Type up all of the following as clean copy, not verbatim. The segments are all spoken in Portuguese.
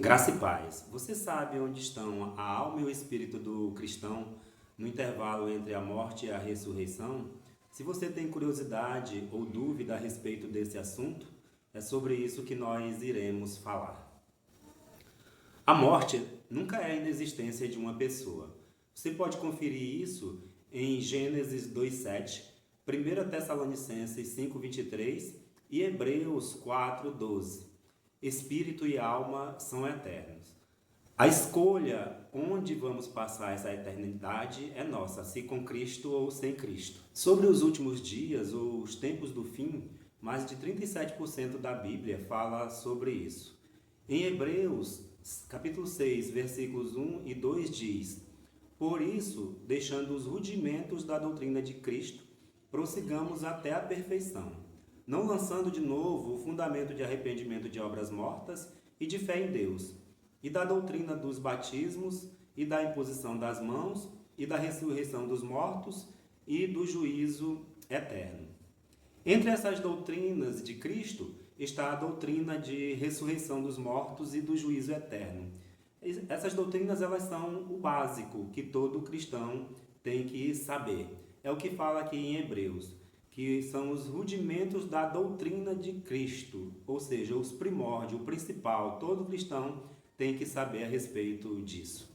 Graça e paz. Você sabe onde estão a alma e o espírito do cristão no intervalo entre a morte e a ressurreição? Se você tem curiosidade ou dúvida a respeito desse assunto, é sobre isso que nós iremos falar. A morte nunca é a inexistência de uma pessoa. Você pode conferir isso em Gênesis 2:7, 1 Tessalonicenses 5:23 e Hebreus 4:12. Espírito e alma são eternos. A escolha onde vamos passar essa eternidade é nossa, se com Cristo ou sem Cristo. Sobre os últimos dias ou os tempos do fim, mais de 37% da Bíblia fala sobre isso. Em Hebreus, capítulo 6, versículos 1 e 2 diz: Por isso, deixando os rudimentos da doutrina de Cristo, prossigamos até a perfeição, não lançando de novo o fundamento de arrependimento de obras mortas e de fé em Deus, e da doutrina dos batismos, e da imposição das mãos, e da ressurreição dos mortos, e do juízo eterno. Entre essas doutrinas de Cristo está a doutrina de ressurreição dos mortos e do juízo eterno. Essas doutrinas elas são o básico que todo cristão tem que saber. É o que fala aqui em Hebreus, que são os rudimentos da doutrina de Cristo, ou seja, os primórdios, o principal. Todo cristão tem que saber a respeito disso.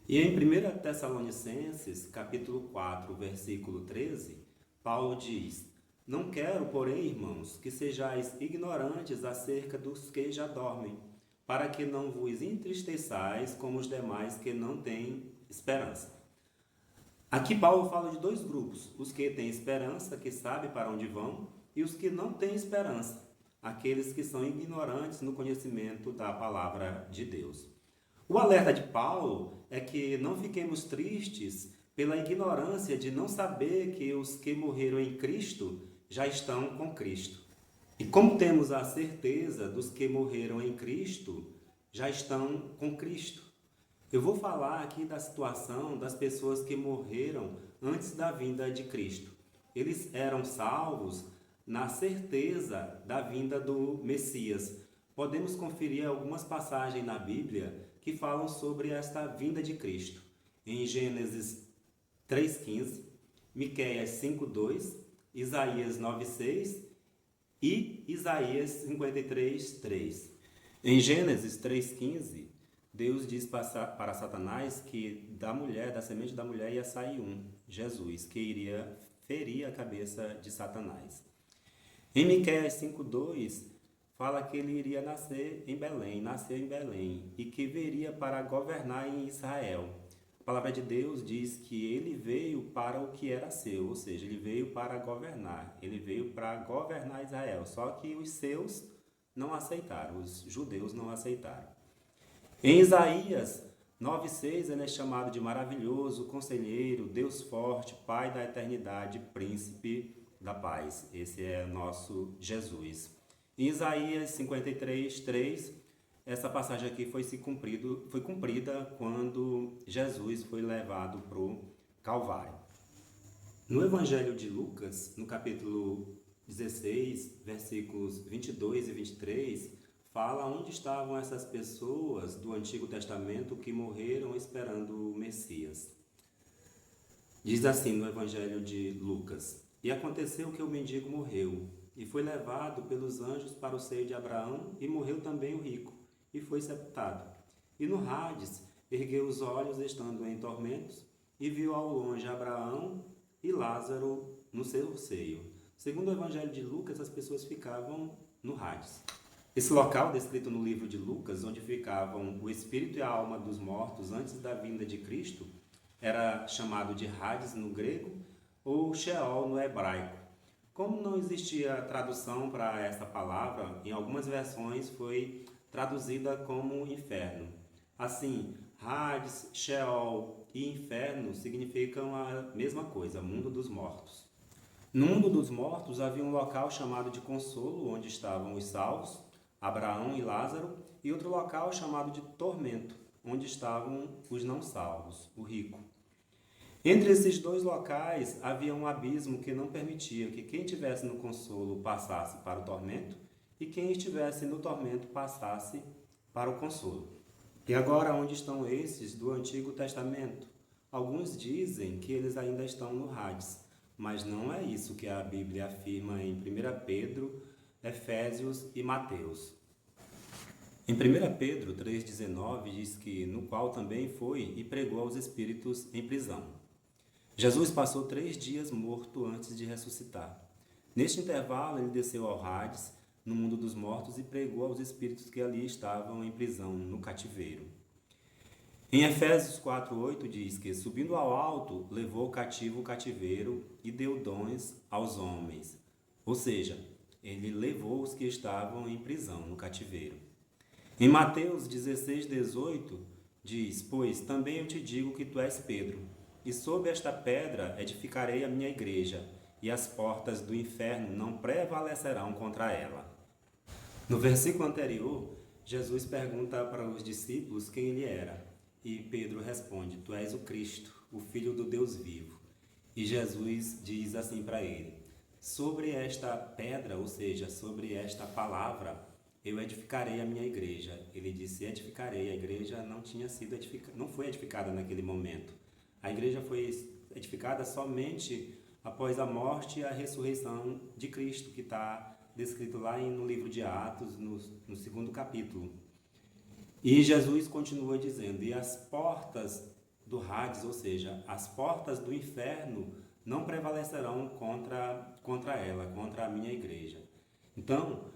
E em 1 Tessalonicenses, capítulo 4, versículo 13, Paulo diz: Não quero, porém, irmãos, que sejais ignorantes acerca dos que já dormem, para que não vos entristeçais como os demais que não têm esperança. Aqui Paulo fala de dois grupos, os que têm esperança, que sabem para onde vão, e os que não têm esperança, aqueles que são ignorantes no conhecimento da palavra de Deus. O alerta de Paulo é que não fiquemos tristes pela ignorância de não saber que os que morreram em Cristo já estão com Cristo. E como temos a certeza dos que morreram em Cristo já estão com Cristo? Eu vou falar aqui da situação das pessoas que morreram antes da vinda de Cristo. Eles eram salvos na certeza da vinda do Messias. Podemos conferir algumas passagens na Bíblia que falam sobre esta vinda de Cristo. Em Gênesis 3:15, Miqueias 5:2, Isaías 9:6 e Isaías 53:3. Em Gênesis 3:15, Deus diz para Satanás que da semente da mulher ia sair Jesus, que iria ferir a cabeça de Satanás. Em Miqueias 5:2, fala que ele iria nasceu em Belém, e que viria para governar em Israel. A palavra de Deus diz que ele veio para o que era seu, ou seja, ele veio para governar, Israel, só que os seus não aceitaram, os judeus não aceitaram. Em Isaías 9:6, ele é chamado de maravilhoso, conselheiro, Deus forte, Pai da eternidade, príncipe da paz. Esse é o nosso Jesus. Em Isaías 53:3, essa passagem aqui foi cumprida quando Jesus foi levado para o Calvário. No Evangelho de Lucas, no capítulo 16, versículos 22 e 23, fala onde estavam essas pessoas do Antigo Testamento que morreram esperando o Messias. Diz assim no Evangelho de Lucas: E aconteceu que o mendigo morreu, e foi levado pelos anjos para o seio de Abraão, e morreu também o rico, e foi sepultado. E no Hades ergueu os olhos, estando em tormentos, e viu ao longe Abraão e Lázaro no seu seio. Segundo o Evangelho de Lucas, as pessoas ficavam no Hades. Esse local descrito no livro de Lucas, onde ficavam o espírito e a alma dos mortos antes da vinda de Cristo, era chamado de Hades no grego ou Sheol no hebraico. Como não existia tradução para essa palavra, em algumas versões foi traduzida como inferno. Assim, Hades, Sheol e inferno significam a mesma coisa, mundo dos mortos. No mundo dos mortos havia um local chamado de consolo, onde estavam os salvos, Abraão e Lázaro, e outro local chamado de tormento, onde estavam os não salvos, o rico. Entre esses dois locais havia um abismo que não permitia que quem estivesse no consolo passasse para o tormento e quem estivesse no tormento passasse para o consolo. E agora, onde estão esses do Antigo Testamento? Alguns dizem que eles ainda estão no Hades, mas não é isso que a Bíblia afirma em 1 Pedro, Efésios e Mateus. Em 1 Pedro 3,19 diz que no qual também foi e pregou aos espíritos em prisão. Jesus passou 3 dias morto antes de ressuscitar. Neste intervalo, ele desceu ao Hades, no mundo dos mortos, e pregou aos espíritos que ali estavam em prisão, no cativeiro. Em Efésios 4,8 diz que, subindo ao alto, levou cativo o cativeiro e deu dons aos homens. Ou seja, ele levou os que estavam em prisão, no cativeiro. Em Mateus 16,18 diz: Pois também eu te digo que tu és Pedro, e sob esta pedra edificarei a minha igreja, e as portas do inferno não prevalecerão contra ela. No versículo anterior, Jesus pergunta para os discípulos quem ele era, e Pedro responde: Tu és o Cristo, o Filho do Deus vivo. E Jesus diz assim para ele: Sobre esta pedra, ou seja, sobre esta palavra, eu edificarei a minha igreja. Ele disse edificarei, a igreja não foi edificada naquele momento. A igreja foi edificada somente após a morte e a ressurreição de Cristo, que está descrito lá no livro de Atos, no 2º capítulo. E Jesus continua dizendo: e as portas do Hades, ou seja, as portas do inferno, não prevalecerão contra ela, contra a minha igreja. Então,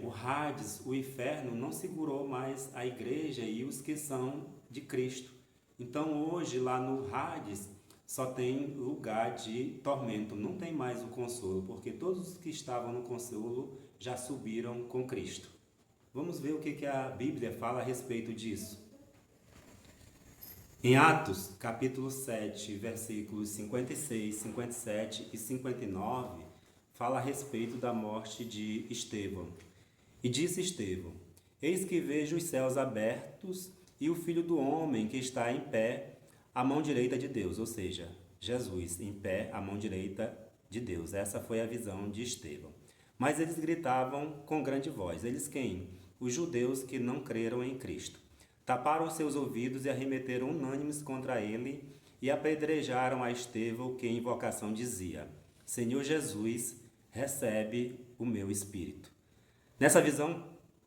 o Hades, o inferno, não segurou mais a igreja e os que são de Cristo. Então, hoje, lá no Hades, só tem lugar de tormento, não tem mais o consolo, porque todos os que estavam no consolo já subiram com Cristo. Vamos ver o que a Bíblia fala a respeito disso. Em Atos, capítulo 7, versículos 56, 57 e 59, fala a respeito da morte de Estevão. E disse Estevão: Eis que vejo os céus abertos e o Filho do Homem que está em pé à mão direita de Deus, ou seja, Jesus em pé à mão direita de Deus. Essa foi a visão de Estevão. Mas eles gritavam com grande voz. Eles quem? Os judeus que não creram em Cristo. Taparam os seus ouvidos e arremeteram unânimes contra ele e apedrejaram a Estevão, que em invocação dizia: Senhor Jesus, recebe o meu espírito. Nessa visão,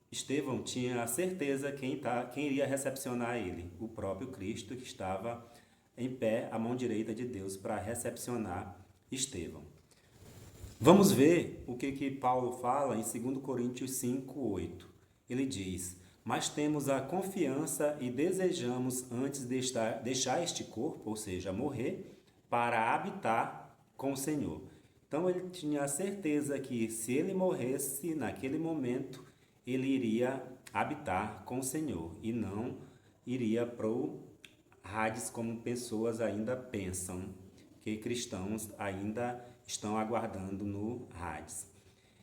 Estevão tinha a certeza quem iria recepcionar ele, o próprio Cristo, que estava em pé à mão direita de Deus para recepcionar Estevão. Vamos ver o que Paulo fala em 2 Coríntios 5:8. Ele diz: Mas temos a confiança e desejamos antes de deixar este corpo, ou seja, morrer, para habitar com o Senhor. Então ele tinha a certeza que se ele morresse naquele momento, ele iria habitar com o Senhor e não iria para o Hades como pessoas ainda pensam, que cristãos ainda estão aguardando no Hades.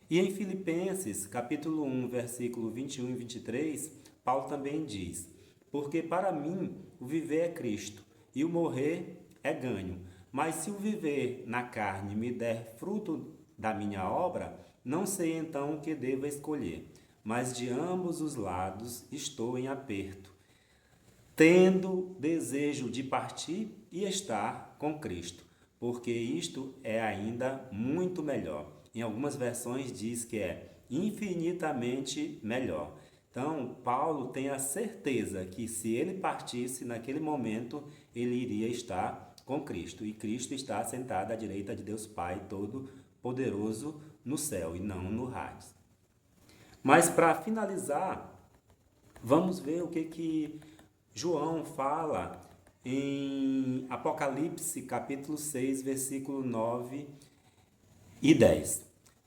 E em Filipenses, capítulo 1, versículo 21 e 23, Paulo também diz: Porque para mim o viver é Cristo e o morrer é ganho. Mas se o viver na carne me der fruto da minha obra, não sei então o que devo escolher. Mas de ambos os lados estou em aperto, tendo desejo de partir e estar com Cristo, porque isto é ainda muito melhor. Em algumas versões diz que é infinitamente melhor. Então, Paulo tem a certeza que se ele partisse naquele momento, ele iria estar com Cristo. E Cristo está sentado à direita de Deus Pai Todo-Poderoso no céu e não no Hades. Mas para finalizar, vamos ver o que João fala em Apocalipse, capítulo 6, versículo 9 e 10.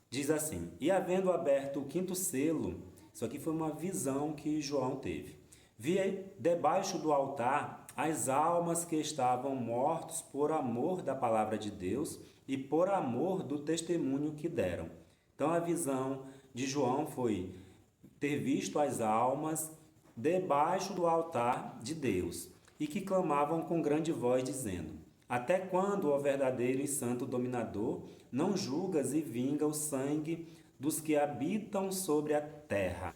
Diz assim: E havendo aberto o 5º selo, isso aqui foi uma visão que João teve. Vi debaixo do altar as almas que estavam mortos por amor da palavra de Deus e por amor do testemunho que deram. Então a visão de João foi ter visto as almas debaixo do altar de Deus e que clamavam com grande voz dizendo: Até quando, ó verdadeiro e santo dominador, não julgas e vinga o sangue dos que habitam sobre a terra?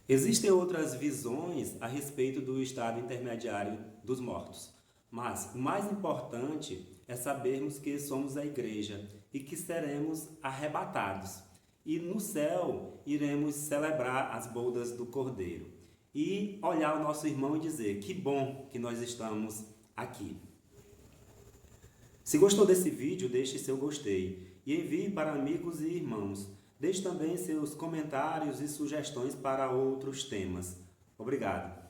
Existem outras visões a respeito do estado intermediário dos mortos, mas o mais importante é sabermos que somos a igreja e que seremos arrebatados. E no céu iremos celebrar as bodas do Cordeiro e olhar o nosso irmão e dizer: que bom que nós estamos aqui. Se gostou desse vídeo, deixe seu gostei e envie para amigos e irmãos. Deixe também seus comentários e sugestões para outros temas. Obrigado.